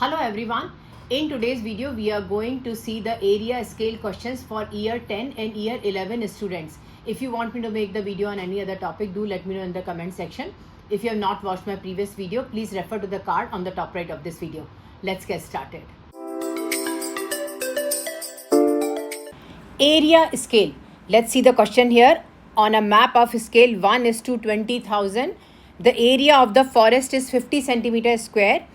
Hello everyone. In today's video, we are going to see the area scale questions for year 10 and year 11 students. If you want me to make the video on any other topic, do let me know in the comment section. If you have not watched my previous video, please refer to the card on the top right of this video. Let's get started. Area scale. Let's see the question here. On a map of scale 1:20,000, the area of the forest is 50 centimeters square.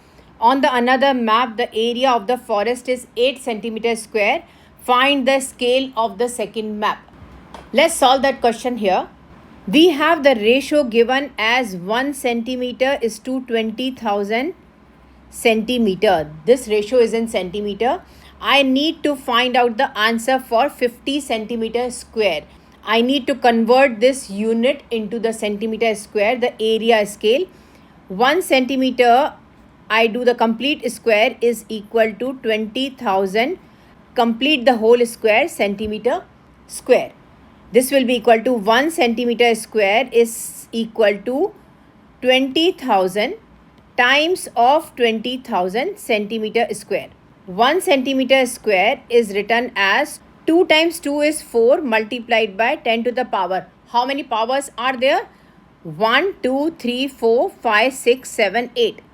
On the another map, the area of the forest is 8 centimeters square. Find the scale of the second map. Let's solve that question here. We have the ratio given as 1 centimeter is to 20,000 centimeter. This ratio is in centimeter. I need to find out the answer for 50 centimeter square. I need to convert this unit into the centimeter square, the area scale. 1 centimeter, I do the complete square, is equal to 20,000. Complete the whole square, centimeter square. This will be equal to 1 centimeter square is equal to 20,000 times of 20,000 centimeter square. 1 centimeter square is written as 2 times 2 is 4 multiplied by 10 to the power. How many powers are there? 1, 2, 3, 4, 5, 6, 7, 8.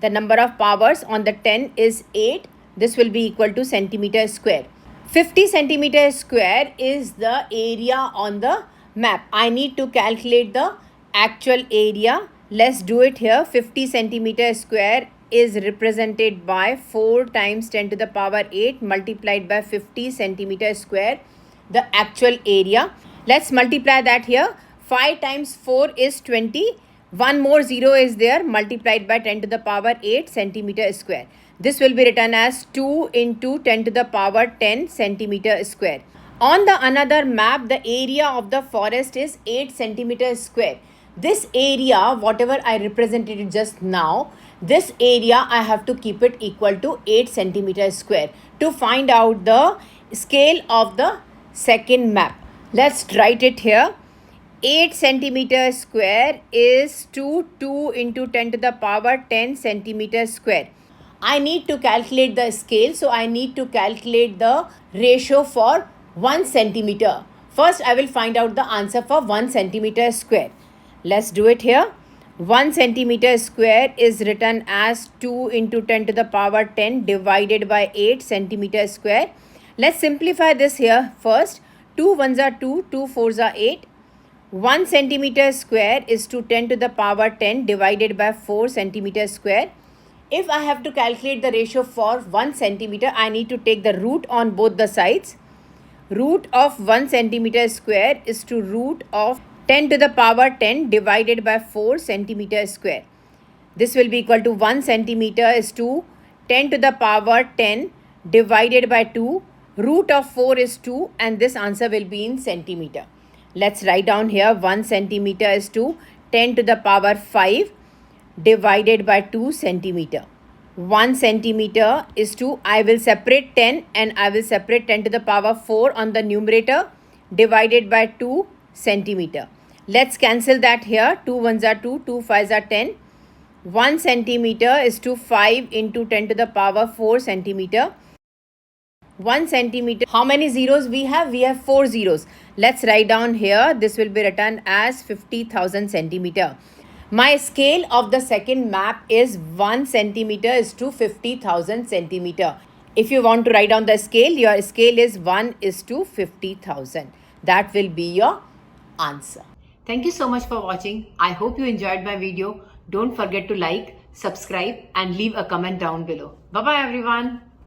The number of powers on the 10 is 8. This will be equal to centimeter square. 50 centimeter square is the area on the map. I need to calculate the actual area. Let's do it here. 50 centimeter square is represented by 4 times 10 to the power 8 multiplied by 50 centimeter square, the actual area. Let's multiply that here. 5 times 4 is 20. One more 0 is there, multiplied by 10 to the power 8 centimeter square. This will be written as 2 into 10 to the power 10 centimeter square. On the another map, the area of the forest is 8 centimeter square. This area, whatever I represented just now, this area I have to keep it equal to 8 centimeter square to find out the scale of the second map. Let's write it here. 8 centimeter square is 2 into 10 to the power 10 centimeter square. I need to calculate the scale, so I need to calculate the ratio for 1 centimeter. First, I will find out the answer for 1 centimeter square. Let's do it here. 1 centimeter square is written as 2 into 10 to the power 10 divided by 8 centimeter square. Let's simplify this here first. 2 ones are 2, 2 fours are 8. 1 centimeter square is to 10 to the power 10 divided by 4 centimeter square. If I have to calculate the ratio for 1 centimeter, I need to take the root on both the sides. Root of 1 centimeter square is to root of 10 to the power 10 divided by 4 centimeter square. This will be equal to 1 centimeter is to 10 to the power 10 divided by 2. Root of 4 is 2 and this answer will be in centimeter. Let's write down here 1 centimeter is to 10 to the power 5 divided by 2 centimeter. 1 centimeter is to, I will separate 10 and I will separate 10 to the power 4 on the numerator divided by 2 centimeter. Let's cancel that here. 2 ones are 2, 2 fives are 10. 1 centimeter is to 5 into 10 to the power 4 centimeter. 1 centimeter. How many zeros we have? We have 4 zeros. Let's write down here. This will be written as 50,000 centimeter. My scale of the second map is 1 centimeter is to 50,000 centimeter. If you want to write down the scale, your scale is 1 is to 50,000. That will be your answer. Thank you so much for watching. I hope you enjoyed my video. Don't forget to like, subscribe and leave a comment down below. Bye-bye everyone.